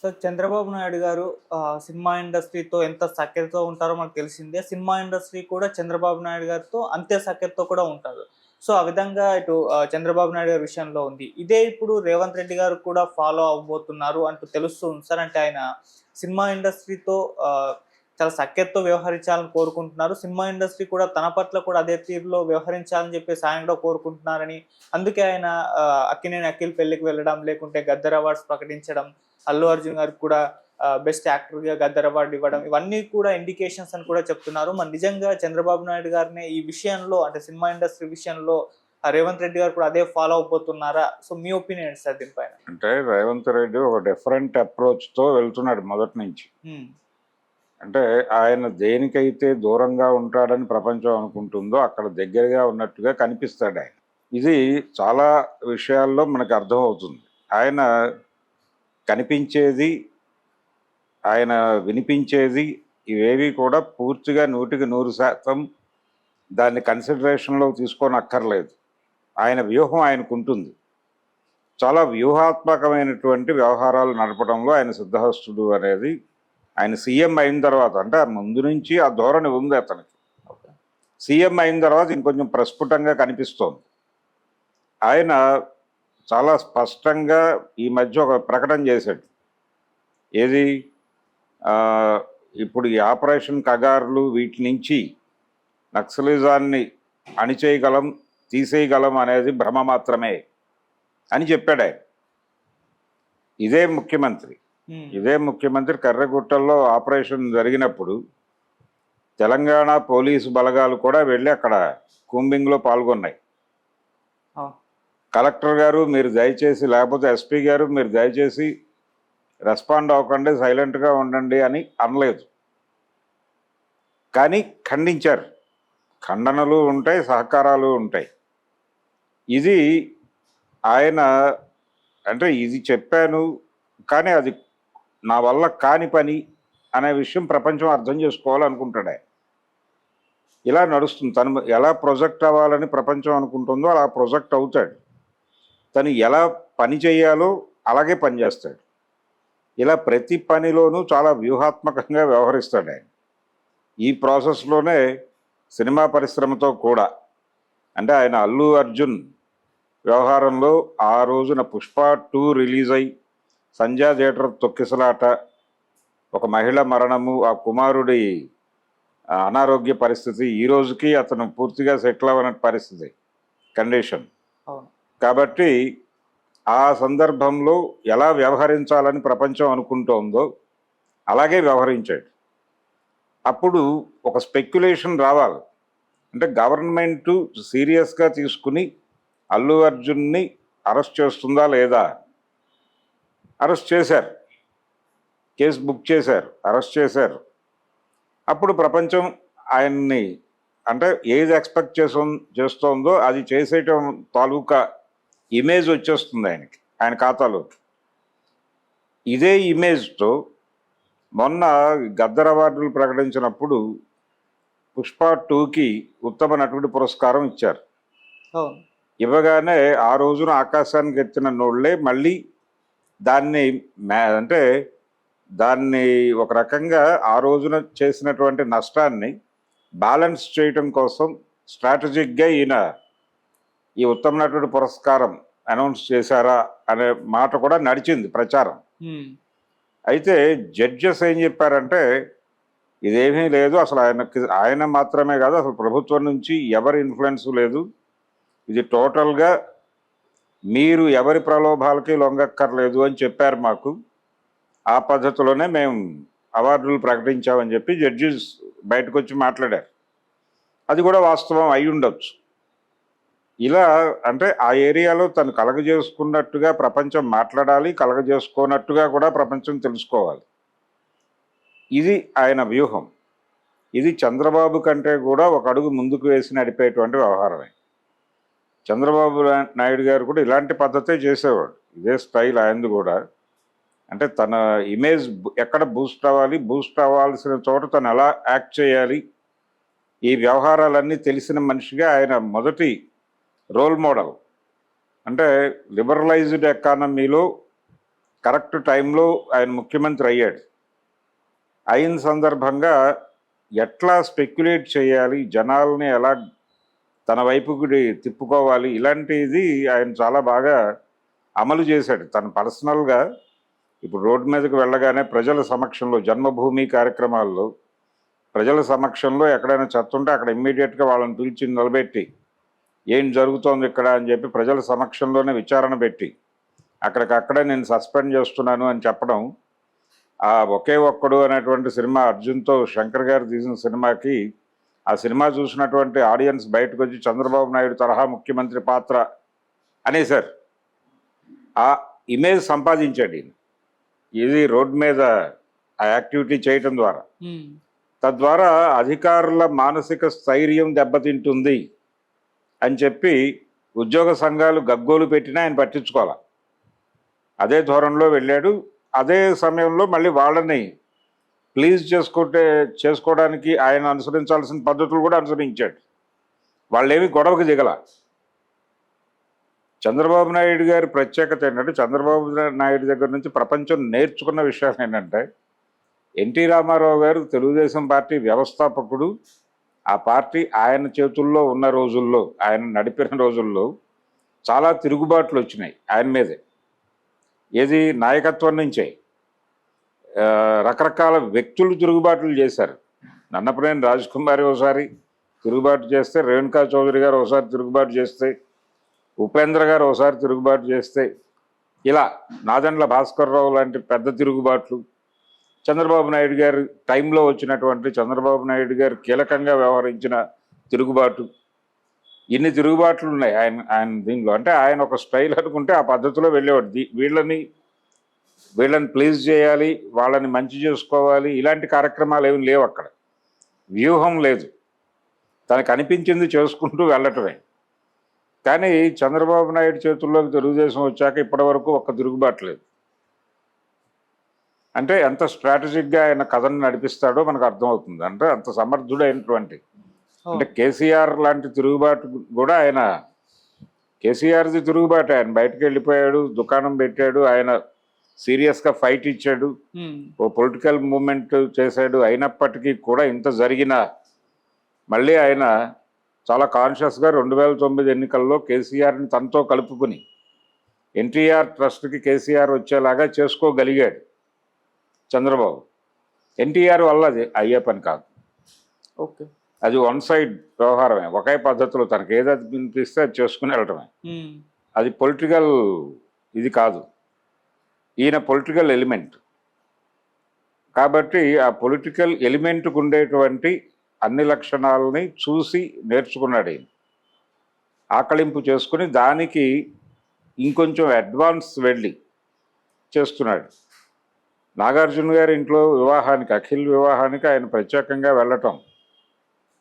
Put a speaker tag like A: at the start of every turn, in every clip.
A: So Chandrababu Naidu గారు cinema ఇండస్ట్రీతో ఎంత సఖ్యతతో ఉంటారో మనకు తెలిసిందే. సినిమా ఇండస్ట్రీ కూడా చంద్రబాబు నాయుడు గారితో అంతే సఖ్యతతో కూడా ఉంటారు. సో ఆ విధంగా ఇటు చంద్రబాబు నాయుడు గారి విషయంలో ఉంది. ఇదే ఇప్పుడు రేవంత్ రెడ్డి గారు కూడా ఫాలో అవ్వబోతున్నారు అంటూ తెలుస్తుంది సార్. అంటే ఆయన సినిమా ఇండస్ట్రీతో చాలా సఖ్యతతో వ్యవహరించాలని కోరుకుంటున్నారు. సినిమా ఇండస్ట్రీ కూడా తన పట్ల కూడా అదే తీరులో వ్యవహరించాలని చెప్పేసి ఆయన కూడా కోరుకుంటున్నారని, అందుకే ఆయన అక్కినేని అఖిల్ పెళ్ళికి వెళ్ళడం, లేకుంటే గద్దర్ అవార్డ్స్ ప్రకటించడం, అల్లు అర్జున్ గారికి కూడా బెస్ట్ యాక్టర్‌గా గద్దర్ అవార్డ్ ఇవ్వడం, ఇవన్నీ కూడా ఇండికేషన్స్ అని కూడా చెప్తున్నారు. మరి నిజంగా చంద్రబాబు నాయుడు గారిని ఈ విషయంలో అంటే సినిమా ఇండస్ట్రీ విషయంలో రేవంత్ రెడ్డి గారు కూడా అదే ఫాలో అవ్వబోతున్నారా? సో మీ ఒపీనియన్ ఏంటి సార్ దీనిపైన?
B: అంటే రేవంత్ రెడ్డి ఒక డిఫరెంట్ అప్రోచ్‌తో వెళ్తున్నాడు మొదటి నుంచి.
A: హ్మ్.
B: అంటే ఆయన దేనికైతే దూరంగా ఉంటాడని ప్రపంచం అనుకుంటుందో అక్కడ దగ్గరగా ఉన్నట్టుగా కనిపిస్తాడాయన. ఇది చాలా విషయాల్లో మనకు అర్థమవుతుంది. ఆయన కనిపించేది, ఆయన వినిపించేది ఇవేవి కూడా పూర్తిగా 100% దాన్ని కన్సిడరేషన్‌లోకి తీసుకోనక్కర్లేదు. ఆయన వ్యూహం ఆయనకుంటుంది. చాలా వ్యూహాత్మకమైనటువంటి వ్యవహారాలు నడపడంలో ఆయన సిద్ధహస్తుడు అనేది ఆయన సీఎం అయిన తర్వాత, అంటే ముందు నుంచి ఆ ధోరణి ఉంది అతనికి.
A: ఓకే.
B: సీఎం అయిన తర్వాత ఇంకొంచెం ప్రస్ఫుటంగా కనిపిస్తోంది. ఆయన చాలా స్పష్టంగా ఈ మధ్య ఒక ప్రకటన చేశాడు. ఏది ఇప్పుడు ఈ ఆపరేషన్ కగార్లు వీటి నుంచి నక్సలిజాన్ని అణిచేయగలం, తీసేయగలం అనేది భ్రమ మాత్రమే అని చెప్పాడు ఆయన. ఇదే ముఖ్యమంత్రి ఇదే ముఖ్యమంత్రి కర్రెగుట్టల్లో ఆపరేషన్ జరిగినప్పుడు తెలంగాణ పోలీసు బలగాలు కూడా వెళ్ళి అక్కడ కూంబింగ్లో పాల్గొన్నాయి. కలెక్టర్ గారు మీరు దయచేసి, లేకపోతే ఎస్పీ గారు మీరు దయచేసి రెస్పాండ్ అవ్వకండి, సైలెంట్గా ఉండండి అని అనలేదు. కానీ ఖండించారు. ఖండనలు ఉంటాయి, సహకారాలు ఉంటాయి. ఇది ఆయన అంటే ఇది చెప్పాను కానీ అది నా వల్ల కాని పని అనే విషయం ప్రపంచం అర్థం చేసుకోవాలనుకుంటాడు ఆయన. ఇలా నడుస్తుంది. తను ఎలా ప్రొజెక్ట్ అవ్వాలని ప్రపంచం అనుకుంటుందో అలా ప్రొజెక్ట్ అవుతాడు. తను ఎలా పని చేయాలో అలాగే పనిచేస్తాడు. ఇలా ప్రతి పనిలోనూ చాలా వ్యూహాత్మకంగా వ్యవహరిస్తాడు ఆయన. ఈ ప్రాసెస్లోనే సినిమా పరిశ్రమతో కూడా, అంటే ఆయన అల్లు అర్జున్ వ్యవహారంలో ఆ రోజున పుష్ప 2 రిలీజ్ అయి సంధ్యా థియేటర్ తొక్కిసలాట, ఒక మహిళ మరణము, ఆ కుమారుడి అనారోగ్య పరిస్థితి, ఈ రోజుకి అతను పూర్తిగా సెటిల్ అవ్వని పరిస్థితి, కండిషన్. కాబట్టి ఆ సందర్భంలో ఎలా వ్యవహరించాలని ప్రపంచం అనుకుంటోందో అలాగే వ్యవహరించాడు. అప్పుడు ఒక స్పెక్యులేషన్ రావాలి. అంటే గవర్నమెంటు సీరియస్గా తీసుకుని అల్లు అర్జున్ని అరెస్ట్ చేస్తుందా లేదా? అరెస్ట్ చేశారు, కేసు బుక్ చేశారు, అరెస్ట్ చేశారు. అప్పుడు ప్రపంచం ఆయన్ని అంటే ఏది ఎక్స్పెక్ట్ చేస్తోందో అది చేసేయటం తాలూకా ఇమేజ్ వచ్చేస్తుంది ఆయనకి, ఆయన ఖాతాలోకి. ఇదే ఇమేజ్తో మొన్న గద్దర్ అవార్డులు ప్రకటించినప్పుడు పుష్ప 2కి ఉత్తమ నటుడి పురస్కారం ఇచ్చారు. ఇవ్వగానే ఆ రోజున ఆకాశానికి ఎత్తిన నోళ్లే మళ్ళీ దాన్ని అంటే దాన్ని ఒక రకంగా ఆ రోజున చేసినటువంటి నష్టాన్ని బ్యాలెన్స్ చేయటం కోసం స్ట్రాటజిక్గా ఈయన ఈ ఉత్తమ నటుడి పురస్కారం అనౌన్స్ చేశారా అనే మాట కూడా నడిచింది ప్రచారం. అయితే జడ్జెస్ ఏం చెప్పారంటే ఇదేమీ లేదు, అసలు ఆయన మాత్రమే కాదు, అసలు ప్రభుత్వం నుంచి ఎవరి ఇన్ఫ్లుయెన్స్ లేదు, ఇది టోటల్గా మీరు ఎవరి ప్రలోభాలకి లొంగక్కర్లేదు అని చెప్పారు మాకు. ఆ పద్ధతిలోనే మేము అవార్డులు ప్రకటించామని చెప్పి జడ్జిస్ బయటకు వచ్చి మాట్లాడారు. అది కూడా వాస్తవం అయి ఉండొచ్చు. ఇలా అంటే ఆ ఏరియాలో తను కలగజేసుకున్నట్టుగా ప్రపంచం మాట్లాడాలి, కలగజేసుకోనట్టుగా కూడా ప్రపంచం తెలుసుకోవాలి. ఇది ఆయన వ్యూహం. ఇది చంద్రబాబు కంటే కూడా ఒక అడుగు ముందుకు వేసి నడిపేటువంటి వ్యవహారమే. చంద్రబాబు నాయుడు గారు కూడా ఇలాంటి పద్ధతే చేసేవాడు, ఇదే స్టైల్ ఆయనది కూడా. అంటే తన ఇమేజ్ ఎక్కడ బూస్ట్ అవ్వాలి, బూస్ట్ అవ్వాల్సిన చోట తను ఎలా యాక్ట్ చేయాలి, ఈ వ్యవహారాలన్నీ తెలిసిన మనిషిగా ఆయన మొదటి రోల్ మోడల్. అంటే లిబరలైజ్డ్ ఎకానమీలో కరెక్ట్ టైంలో ఆయన ముఖ్యమంత్రి అయ్యాడు. అయిన సందర్భంగా ఎట్లా స్పెక్యులేట్ చేయాలి, జనాల్ని ఎలా తన వైపుకి తిప్పుకోవాలి, ఇలాంటిది ఆయన చాలా బాగా అమలు చేశాడు. తను పర్సనల్గా ఇప్పుడు రోడ్డు మీదకి వెళ్ళగానే ప్రజల సమక్షంలో జన్మభూమి కార్యక్రమాల్లో ప్రజల సమక్షంలో ఎక్కడైనా చెత్త ఉంటే అక్కడ ఇమ్మీడియట్గా వాళ్ళని పిలిచి నిలబెట్టి ఏం జరుగుతోంది ఇక్కడ అని చెప్పి ప్రజల సమక్షంలోనే విచారణ పెట్టి అక్కడికక్కడే నేను సస్పెండ్ చేస్తున్నాను అని చెప్పడం, ఆ ఒకే ఒక్కడు అనేటువంటి సినిమా అర్జున్తో శంకర్ గారు తీసిన సినిమాకి ఆ సినిమా చూసినటువంటి ఆడియన్స్ బయటకు వచ్చి చంద్రబాబు నాయుడు తరహా ముఖ్యమంత్రి పాత్ర అనేసారు. ఆ ఇమేజ్ సంపాదించాడు ఈయన. ఇది రోడ్ మీద ఆ యాక్టివిటీ చేయటం ద్వారా. తద్వారా అధికారుల మానసిక స్థైర్యం దెబ్బతింటుంది అని చెప్పి ఉద్యోగ సంఘాలు గగ్గోలు పెట్టినా ఆయన పట్టించుకోవాలి. అదే ధోరణిలో వెళ్ళాడు. అదే సమయంలో మళ్ళీ వాళ్ళని ప్లీజ్ చేసుకోవడానికి ఆయన అనుసరించాల్సిన పద్ధతులు కూడా అనుసరించాడు. వాళ్ళేమి గొడవకి దిగల. చంద్రబాబు నాయుడు గారి ప్రత్యేకత ఏంటంటే, చంద్రబాబు నాయుడు దగ్గర నుంచి ప్రపంచం నేర్చుకున్న విషయం ఏంటంటే, ఎన్టీ రామారావు గారు తెలుగుదేశం పార్టీ వ్యవస్థాపకుడు. ఆ పార్టీ ఆయన చేతుల్లో ఉన్న రోజుల్లో, ఆయన నడిపిన రోజుల్లో చాలా తిరుగుబాట్లు వచ్చినాయి ఆయన మీదే. ఏది నాయకత్వం నుంచే రకరకాల వ్యక్తులు తిరుగుబాట్లు చేశారు. నన్నపనేని రాజకుమారి ఒకసారి తిరుగుబాటు చేస్తే, రేణుకా చౌదరి గారు ఒకసారి తిరుగుబాటు చేస్తే, ఉపేంద్ర గారు ఒకసారి తిరుగుబాటు చేస్తే, ఇలా నాదెండ్ల భాస్కర్రావు లాంటి పెద్ద తిరుగుబాట్లు, చంద్రబాబు నాయుడు గారి టైంలో వచ్చినటువంటి చంద్రబాబు నాయుడు గారు కీలకంగా వ్యవహరించిన తిరుగుబాటు, ఇన్ని తిరుగుబాట్లు ఉన్నాయి ఆయన దీనిలో. అంటే ఆయన ఒక స్టైల్ అనుకుంటే ఆ పద్ధతిలో వెళ్ళేవాడు. వీళ్ళని ప్లీజ్ చేయాలి, వాళ్ళని మంచి చేసుకోవాలి, ఇలాంటి కార్యక్రమాలు ఏమి లేవు అక్కడ. వ్యూహం లేదు, తనకు అనిపించింది చేసుకుంటూ వెళ్ళటమే. కానీ చంద్రబాబు నాయుడు చేతుల్లోకి తెలుగుదేశం వచ్చాక ఇప్పటి వరకు ఒక్క తిరుగుబాటు లేదు. అంటే ఎంత స్ట్రాటజిక్గా ఆయన కథను నడిపిస్తాడో మనకు అర్థమవుతుంది. అంటే అంత సమర్థుడైనటువంటి, అంటే కేసీఆర్ లాంటి తిరుగుబాటు కూడా ఆయన, కేసీఆర్ది తిరుగుబాటు. ఆయన బయటకు వెళ్ళిపోయాడు, దుకాణం పెట్టాడు, ఆయన సీరియస్గా ఫైట్ ఇచ్చాడు, ఓ పొలిటికల్ మూమెంట్ చేశాడు. అయినప్పటికీ కూడా ఇంత జరిగినా మళ్ళీ ఆయన చాలా కాన్షియస్గా 2009 ఎన్నికల్లో కేసీఆర్ని తనతో కలుపుకుని ఎన్టీఆర్ ట్రస్ట్కి కేసీఆర్ వచ్చేలాగా చేసుకోగలిగాడు చంద్రబాబు. ఎన్టీఆర్ వల్ల అది అయ్యే పని కాదు.
A: ఓకే,
B: అది వన్ సైడ్ వ్యవహారమే. ఒకే పద్ధతిలో తనకు ఏదైతే వినిపిస్తే అది చేసుకుని వెళ్ళటమే. అది పొలిటికల్ ఇది కాదు. ఈయన పొలిటికల్ ఎలిమెంట్ కాబట్టి ఆ పొలిటికల్ ఎలిమెంట్కు ఉండేటువంటి అన్ని లక్షణాలని చూసి నేర్చుకున్నాడు ఈయన. ఆకలింపు చేసుకుని దానికి ఇంకొంచెం అడ్వాన్స్ వెళ్ళి చేస్తున్నాడు. నాగార్జున గారి ఇంట్లో వివాహానికి, అఖిల్ వివాహానికి ఆయన ప్రత్యేకంగా వెళ్ళటం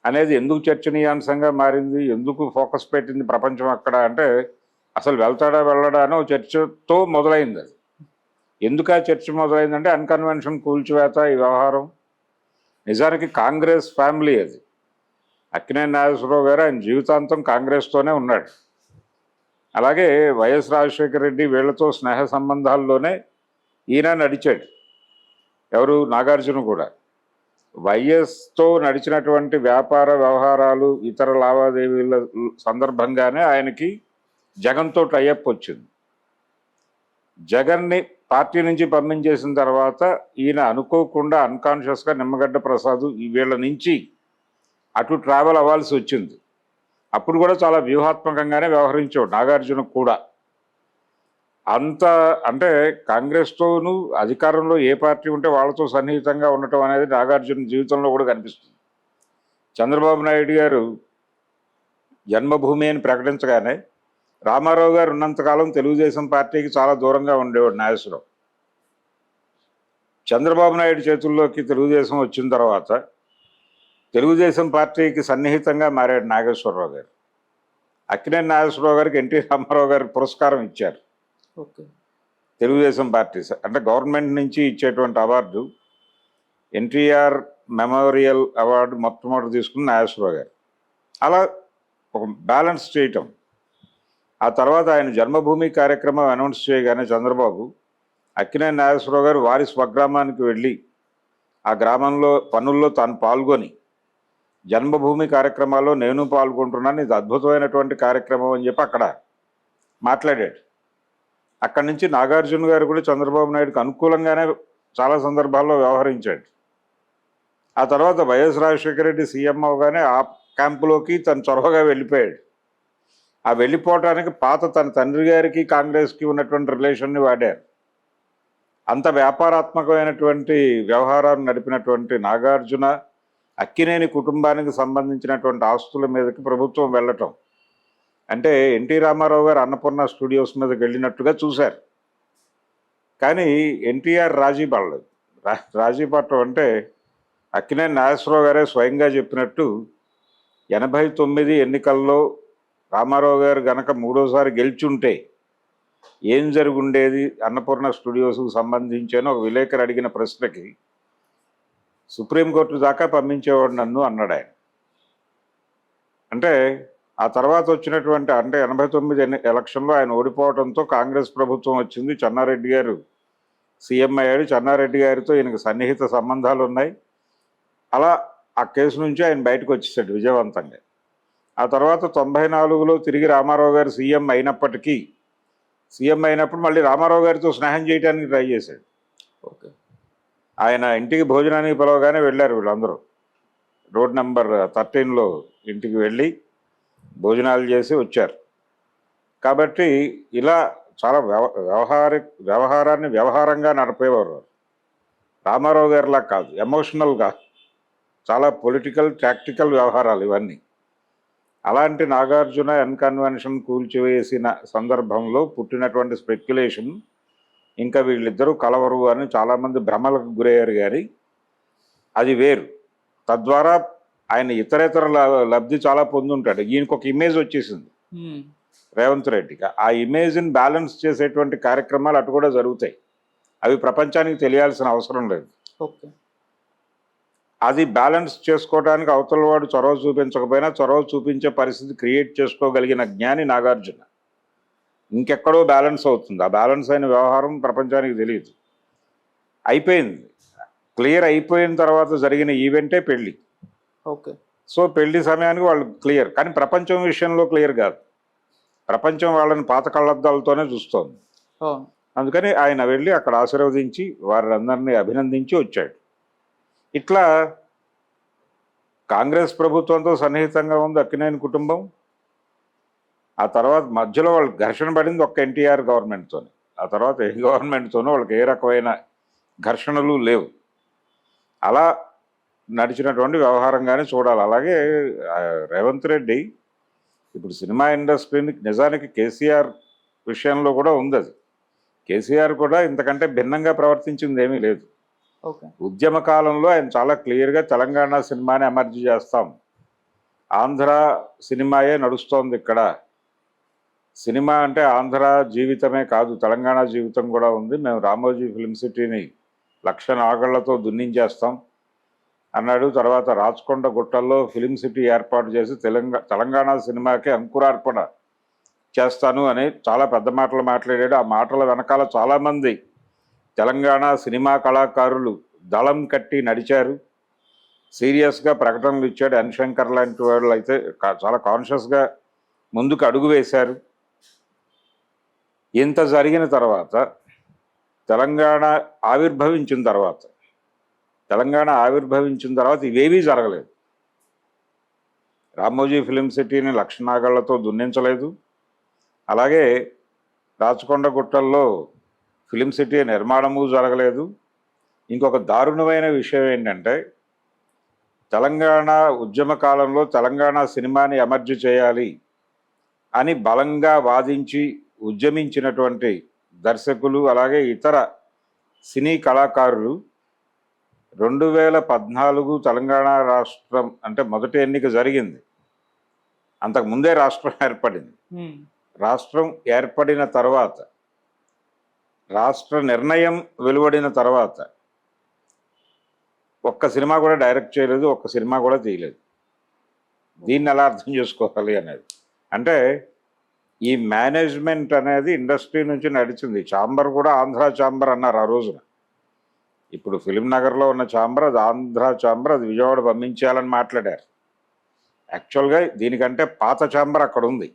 B: అనేది ఎందుకు చర్చనీయాంశంగా మారింది, ఎందుకు ఫోకస్ పెట్టింది ప్రపంచం అక్కడ అంటే, అసలు వెళ్తాడా వెళ్ళడా అని చర్చతో మొదలైంది. అది ఎందుకు ఆ చర్చ మొదలైందంటే, అన్కన్వెన్షన్ కూల్చివేత ఈ వ్యవహారం. నిజానికి కాంగ్రెస్ ఫ్యామిలీ అది. అక్కినేని నాగేశ్వరరావు గారు ఆయన జీవితాంతం కాంగ్రెస్తోనే ఉన్నాడు. అలాగే వైఎస్ రాజశేఖర రెడ్డి వీళ్లతో స్నేహ సంబంధాల్లోనే ఈయన నడిచాడు. ఎవరు? నాగార్జున కూడా. వైఎస్తో నడిచినటువంటి వ్యాపార వ్యవహారాలు, ఇతర లావాదేవీల సందర్భంగానే ఆయనకి జగన్తో టైఅప్ వచ్చింది. జగన్ని పార్టీ నుంచి పంపించేసిన తర్వాత ఈయన అనుకోకుండా అన్కాన్షియస్గా నిమ్మగడ్డ ప్రసాద్ వీళ్ళ నుంచి అటు ట్రావెల్ అవ్వాల్సి వచ్చింది. అప్పుడు కూడా చాలా వ్యూహాత్మకంగానే వ్యవహరించాడు నాగార్జున కూడా. అంత అంటే కాంగ్రెస్తోనూ అధికారంలో ఏ పార్టీ ఉంటే వాళ్ళతో సన్నిహితంగా ఉండటం అనేది నాగార్జున జీవితంలో కూడా కనిపిస్తుంది. చంద్రబాబు నాయుడు గారు జన్మభూమి అని ప్రకటించగానే రామారావు గారు ఉన్నంతకాలం తెలుగుదేశం పార్టీకి చాలా దూరంగా ఉండేవాడు నాగేశ్వరరావు. చంద్రబాబు నాయుడు చేతుల్లోకి తెలుగుదేశం వచ్చిన తర్వాత తెలుగుదేశం పార్టీకి సన్నిహితంగా మారాడు నాగేశ్వరరావు గారు. అక్కినేని నాగేశ్వరరావు గారికి ఎన్టీ రామారావు గారికి పురస్కారం ఇచ్చారు.
A: ఓకే,
B: తెలుగుదేశం పార్టీ అంటే గవర్నమెంట్ నుంచి ఇచ్చేటువంటి అవార్డు ఎన్టీఆర్ మెమోరియల్ అవార్డు మొట్టమొదటి తీసుకున్న నాగేశ్వరరావు గారు. అలా ఒక బ్యాలెన్స్ చేయటం. ఆ తర్వాత ఆయన జన్మభూమి కార్యక్రమం అనౌన్స్ చేయగానే చంద్రబాబు అక్కినేని నాగేశ్వరరావు గారు వారి స్వగ్రామానికి వెళ్ళి ఆ గ్రామంలో పనుల్లో తాను పాల్గొని జన్మభూమి కార్యక్రమాల్లో నేను పాల్గొంటున్నాను, ఇది అద్భుతమైనటువంటి కార్యక్రమం అని చెప్పి అక్కడ మాట్లాడాడు. అక్కడి నుంచి నాగార్జున గారు కూడా చంద్రబాబు నాయుడుకి అనుకూలంగానే చాలా సందర్భాల్లో వ్యవహరించాడు. ఆ తర్వాత వైఎస్ రాజశేఖర రెడ్డి సీఎం అవగానే ఆ క్యాంపులోకి తను చొరవగా వెళ్ళిపోయాడు. ఆ వెళ్ళిపోవటానికి పాత తన తండ్రి గారికి కాంగ్రెస్కి ఉన్నటువంటి రిలేషన్ని వాడారు. అంత వ్యాపారాత్మకమైనటువంటి వ్యవహారాన్ని నడిపినటువంటి నాగార్జున అక్కినేని కుటుంబానికి సంబంధించినటువంటి ఆస్తుల మీదకి ప్రభుత్వం వెళ్ళటం అంటే ఎన్టీ రామారావు గారు అన్నపూర్ణ స్టూడియోస్ మీదకి వెళ్ళినట్టుగా చూశారు. కానీ ఎన్టీఆర్ రాజీ పడలేదు. రాజీ పడటం అంటే అక్కినేని నాగేశ్వరరావు గారే స్వయంగా చెప్పినట్టు 89 ఎన్నికల్లో రామారావు గారు గనక మూడోసారి గెలిచుంటే ఏం జరుగుండేది అన్నపూర్ణ స్టూడియోస్కు సంబంధించిన ఒక విలేకరు అడిగిన ప్రశ్నకి సుప్రీంకోర్టు దాకా పంపించేవాడు నన్ను అన్నాడు ఆయన. అంటే ఆ తర్వాత వచ్చినటువంటి అంటే 89 ఎలక్షన్లో ఆయన ఓడిపోవడంతో కాంగ్రెస్ ప్రభుత్వం వచ్చింది. చెన్నారెడ్డి గారు సీఎం అయ్యాడు. చెన్నారెడ్డి గారితో ఈయనకు సన్నిహిత సంబంధాలు ఉన్నాయి. అలా ఆ కేసు నుంచి ఆయన బయటకు వచ్చేసాడు విజయవంతంగా. ఆ తర్వాత 94లో తిరిగి రామారావు గారు సీఎం అయినప్పటికీ సీఎం అయినప్పుడు మళ్ళీ రామారావు గారితో స్నేహం చేయడానికి ట్రై చేశాడు.
A: ఓకే.
B: ఆయన ఇంటికి భోజనానికి పిలవగానే వెళ్ళారు వీళ్ళందరూ. రోడ్ నెంబర్ 13లో ఇంటికి వెళ్ళి భోజనాలు చేసి వచ్చారు. కాబట్టి ఇలా చాలా వ్యవహారాన్ని వ్యవహారంగా నడిపేవారు రామారావు గారిలా కాదు, ఎమోషనల్గా చాలా పొలిటికల్ టాక్టికల్ వ్యవహారాలు ఇవన్నీ. అలాంటి నాగార్జున అన్కన్వెన్షన్ కూల్చివేసిన సందర్భంలో పుట్టినటువంటి స్పెక్యులేషన్ ఇంకా వీళ్ళిద్దరూ కలవరు అని చాలామంది భ్రమలకు గురయ్యారు. కానీ అది వేరు. తద్వారా ఆయన ఇతరేతర లబ్ధి చాలా పొందుంటాడు. ఈయనకు ఒక ఇమేజ్ వచ్చేసింది రేవంత్ రెడ్డికి. ఆ ఇమేజ్ని బ్యాలెన్స్ చేసేటువంటి కార్యక్రమాలు అటు కూడా జరుగుతాయి. అవి ప్రపంచానికి తెలియాల్సిన అవసరం లేదు.
A: ఓకే.
B: అది బ్యాలెన్స్ చేసుకోవడానికి అవతల వాడు చొరవ చూపించకపోయినా చొరవ చూపించే పరిస్థితి క్రియేట్ చేసుకోగలిగిన జ్ఞాని నాగార్జున. ఇంకెక్కడో బ్యాలెన్స్ అవుతుంది. ఆ బ్యాలెన్స్ అయిన వ్యవహారం ప్రపంచానికి తెలియదు. అయిపోయింది. క్లియర్ అయిపోయిన తర్వాత జరిగిన ఈవెంటే పెళ్ళి.
A: ఓకే.
B: సో పెళ్లి సమయానికి వాళ్ళు క్లియర్. కానీ ప్రపంచం విషయంలో క్లియర్ కాదు. ప్రపంచం వాళ్ళని పాత కళ్ళద్దాలతోనే చూస్తోంది. అందుకని ఆయన వెళ్ళి అక్కడ ఆశీర్వదించి వారందరినీ అభినందించి వచ్చాడు. ఇట్లా కాంగ్రెస్ ప్రభుత్వంతో సన్నిహితంగా ఉంది అక్కినేని కుటుంబం. ఆ తర్వాత మధ్యలో వాళ్ళకి ఘర్షణ పడింది ఒక్క ఎన్టీఆర్ గవర్నమెంట్తోనే. ఆ తర్వాత ఏ గవర్నమెంట్తోనూ వాళ్ళకి ఏ రకమైన ఘర్షణలు లేవు. అలా నడిచినటువంటి వ్యవహారంగానే చూడాలి. అలాగే రేవంత్ రెడ్డి ఇప్పుడు సినిమా ఇండస్ట్రీని నిజానికి కేసీఆర్ విషయంలో కూడా ఉంది. అది కేసీఆర్ కూడా ఇంతకంటే భిన్నంగా ప్రవర్తించింది ఏమీ లేదు. ఉద్యమ కాలంలో ఆయన చాలా క్లియర్గా తెలంగాణ సినిమాని ఎమర్జీ చేస్తాం, ఆంధ్ర సినిమాయే నడుస్తోంది ఇక్కడ, సినిమా అంటే ఆంధ్ర జీవితమే కాదు తెలంగాణ జీవితం కూడా ఉంది, మేము రామోజీ ఫిల్మ్ సిటీని 1,00,000 నాగళ్లతో దున్నించేస్తాం అన్నాడు. తర్వాత రాచకొండ గుట్టల్లో ఫిలిం సిటీ ఏర్పాటు చేసి తెలంగాణ సినిమాకి అంకురార్పణ చేస్తాను అని చాలా పెద్ద మాటలు మాట్లాడాడు. ఆ మాటల వెనకాల చాలామంది తెలంగాణ సినిమా కళాకారులు దళం కట్టి నడిచారు. సీరియస్గా ప్రకటనలు ఇచ్చాడు. ఎన్ శంకర్ లాంటి వాళ్ళు అయితే చాలా కాన్షియస్గా ముందుకు అడుగు వేశారు. ఇంత జరిగిన తర్వాత తెలంగాణ ఆవిర్భవించిన తర్వాత ఇవేవీ జరగలేదు. రామోజీ ఫిలిం సిటీని 1,00,000 నాగళ్లతో దున్నించలేదు. అలాగే రాచకొండ గుట్టల్లో ఫిలిం సిటీ నిర్మాణము జరగలేదు. ఇంకొక దారుణమైన విషయం ఏంటంటే తెలంగాణ ఉద్యమ కాలంలో తెలంగాణ సినిమాని ఎమర్జీ చేయాలి అని బలంగా వాదించి ఉద్యమించినటువంటి దర్శకులు అలాగే ఇతర సినీ కళాకారులు 2014 తెలంగాణ రాష్ట్రం అంటే మొదటి ఎన్నిక జరిగింది. అంతకుముందే రాష్ట్రం ఏర్పడింది. రాష్ట్రం ఏర్పడిన తర్వాత రాష్ట్ర నిర్ణయం వెలువడిన తర్వాత ఒక్క సినిమా కూడా డైరెక్ట్ చేయలేదు, ఒక్క సినిమా కూడా తీయలేదు. దీన్ని ఎలా అర్థం చేసుకోవాలి అనేది అంటే ఈ మేనేజ్మెంట్ అనేది ఇండస్ట్రీ నుంచి నడిచింది. ఛాంబర్ కూడా ఆంధ్ర ఛాంబర్ అన్నారు ఆ రోజున. ఇప్పుడు ఫిలిం నగర్లో ఉన్న ఛాంబర్ అది ఆంధ్ర ఛాంబర్, అది విజయవాడ పంపించేయాలని మాట్లాడారు. యాక్చువల్గా దీనికంటే పాత ఛాంబర్ అక్కడ ఉంది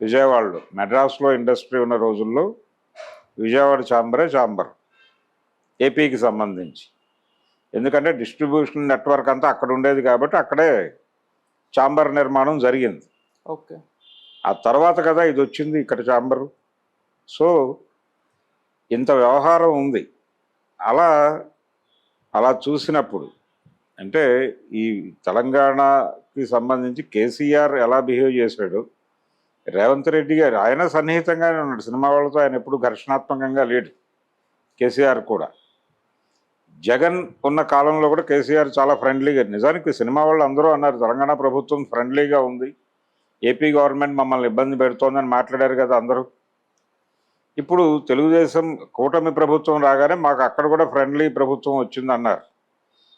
B: విజయవాడలో. మెడ్రాస్లో ఇండస్ట్రీ ఉన్న రోజుల్లో విజయవాడ ఛాంబరే ఛాంబర్ ఏపీకి సంబంధించి. ఎందుకంటే డిస్ట్రిబ్యూషన్ నెట్వర్క్ అంతా అక్కడ ఉండేది కాబట్టి అక్కడే ఛాంబర్ నిర్మాణం జరిగింది.
A: ఓకే.
B: ఆ తర్వాత కదా ఇది వచ్చింది ఇక్కడ ఛాంబరు. సో ఇంత వ్యవహారం ఉంది. అలా చూసినప్పుడు అంటే ఈ తెలంగాణకి సంబంధించి కేసీఆర్ ఎలా బిహేవ్ చేశాడు, రేవంత్ రెడ్డి గారు ఆయన సన్నిహితంగానే ఉన్నాడు సినిమా వాళ్ళతో. ఆయన ఎప్పుడు ఘర్షణాత్మకంగా లేడు. కేసీఆర్ కూడా జగన్ ఉన్న కాలంలో కూడా కేసీఆర్ చాలా ఫ్రెండ్లీగా, నిజానికి సినిమా వాళ్ళు అందరూ అన్నారు తెలంగాణ ప్రభుత్వం ఫ్రెండ్లీగా ఉంది, ఏపీ గవర్నమెంట్ మమ్మల్ని ఇబ్బంది పెడుతోందని మాట్లాడారు కదా అందరూ. ఇప్పుడు తెలుగుదేశం కూటమి ప్రభుత్వం రాగానే మాకు అక్కడ కూడా ఫ్రెండ్లీ ప్రభుత్వం వచ్చిందన్నారు.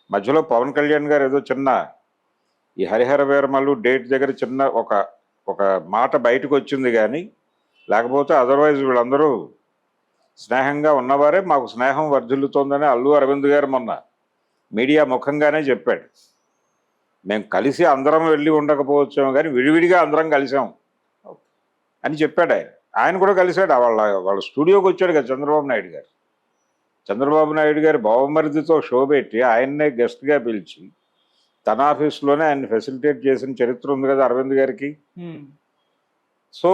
B: మధ్యలో పవన్ కళ్యాణ్ గారు ఏదో చిన్న ఈ హరిహర వీరమల్లు డేట్ దగ్గర చిన్న ఒక మాట బయటకు వచ్చింది, కానీ లేకపోతే అదర్వైజ్ వీళ్ళందరూ స్నేహంగా ఉన్నవారే. మాకు స్నేహం వర్ధిల్లుతోందని అల్లు అరవింద్ గారు మొన్న మీడియా ముఖంగానే చెప్పాడు. మేము కలిసి అందరం వెళ్ళి ఉండకపోవచ్చాము కానీ విడివిడిగా అందరం కలిసాం అని చెప్పాడు ఆయన. ఆయన కూడా కలిశాడు. వాళ్ళ స్టూడియోకి వచ్చాడు కదా చంద్రబాబు నాయుడు గారు. చంద్రబాబు నాయుడు గారు బావమరిదితో షో పెట్టి ఆయన్నే గెస్ట్గా పిలిచి తన ఆఫీస్లోనే ఆయన ఫెసిలిటేట్ చేసిన చరిత్ర ఉంది కదా అరవింద్ గారికి. సో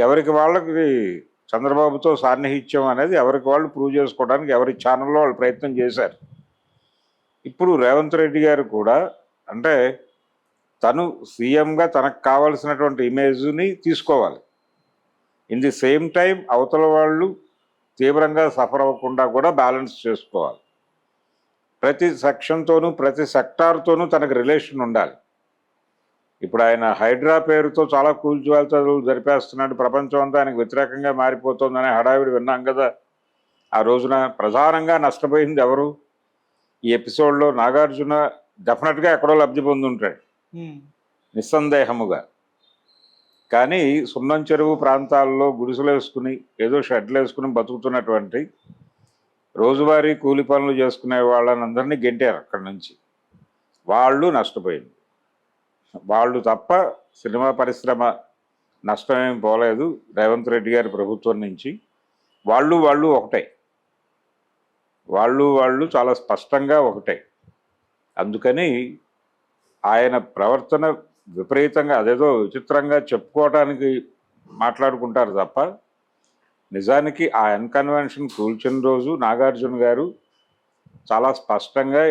B: ఎవరికి వాళ్ళకి చంద్రబాబుతో సాన్నిహిత్యం అనేది ఎవరికి వాళ్ళు ప్రూవ్ చేసుకోవడానికి ఎవరి ఛానల్లో వాళ్ళు ప్రయత్నం చేశారు. ఇప్పుడు రేవంత్ రెడ్డి గారు కూడా అంటే తను సీఎంగా తనకు కావాల్సినటువంటి ఇమేజ్ని తీసుకోవాలి. ఇన్ ది సేమ్ టైం అవతల వాళ్ళు తీవ్రంగా సఫర్ అవ్వకుండా కూడా బ్యాలెన్స్ చేసుకోవాలి. ప్రతి సెక్షన్తోనూ ప్రతి సెక్టార్తోనూ తనకు రిలేషన్ ఉండాలి. ఇప్పుడు ఆయన హైడ్రా పేరుతో చాలా కూల్చివేతలు జరిపేస్తున్నాడు, ప్రపంచం అంతా ఆయనకు వ్యతిరేకంగా మారిపోతుందనే హడావిడి విన్నాం కదా ఆ రోజున. ప్రధానంగా నష్టపోయింది ఎవరు? ఈ ఎపిసోడ్లో నాగార్జున డెఫినెట్గా ఎక్కడో లబ్ధి పొంది ఉంటాడు నిస్సందేహముగా. కానీ సున్నం చెరువు ప్రాంతాల్లో గుడిసెలు వేసుకుని ఏదో షెడ్లు వేసుకుని బతుకుతున్నటువంటి రోజువారీ కూలి పనులు చేసుకునే వాళ్ళని అందరినీ గెంటారు అక్కడి నుంచి. వాళ్ళు నష్టపోయింది. వాళ్ళు తప్ప సినిమా పరిశ్రమ నష్టమేం పోలేదు రేవంత్ రెడ్డి గారి ప్రభుత్వం నుంచి. వాళ్ళు ఒకటే, వాళ్ళు చాలా స్పష్టంగా ఒకటే. అందుకని ఆయన ప్రవర్తన విపరీతంగా అదేదో విచిత్రంగా చెప్పుకోవటానికి మాట్లాడుకుంటారు తప్ప నిజానికి ఆ అన్కన్వెన్షన్ కూల్చిన రోజు నాగార్జున గారు చాలా స్పష్టంగా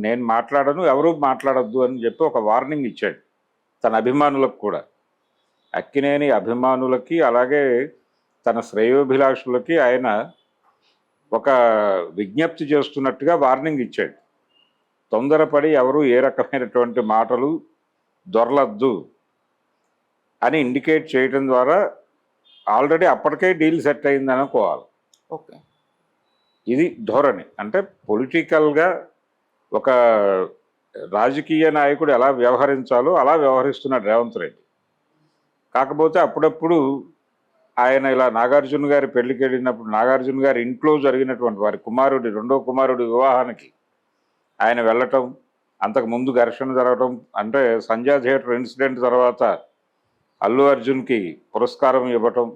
B: నేను మాట్లాడను, ఎవరూ మాట్లాడద్దు అని చెప్పి ఒక వార్నింగ్ ఇచ్చాడు తన అభిమానులకు కూడా. అక్కినేని అభిమానులకి అలాగే తన శ్రేయోభిలాషులకి ఆయన ఒక విజ్ఞప్తి చేస్తున్నట్టుగా వార్నింగ్ ఇచ్చాడు. తొందరపడి ఎవరు ఏ రకమైనటువంటి మాటలు దొరలద్దు అని ఇండికేట్ చేయడం ద్వారా ఆల్రెడీ అప్పటికే డీల్ సెట్ అయిందని అనుకోవాలి.
A: ఓకే.
B: ఇది ధోరణి. అంటే పొలిటికల్గా ఒక రాజకీయ నాయకుడు ఎలా వ్యవహరించాలో అలా వ్యవహరిస్తున్నాడు రేవంత్ రెడ్డి. కాకపోతే అప్పుడప్పుడు ఆయన ఇలా నాగార్జున గారి పెళ్లికి వెళ్ళినప్పుడు నాగార్జున గారి ఇంట్లో జరిగినటువంటి వారి రెండో కుమారుడి వివాహానికి ఆయన వెళ్ళటం, అంతకుముందు ఘర్షణ జరగటం, అంటే సంజయ్ థియేటర్ ఇన్సిడెంట్ తర్వాత అల్లు అర్జున్కి పురస్కారం ఇవ్వటం,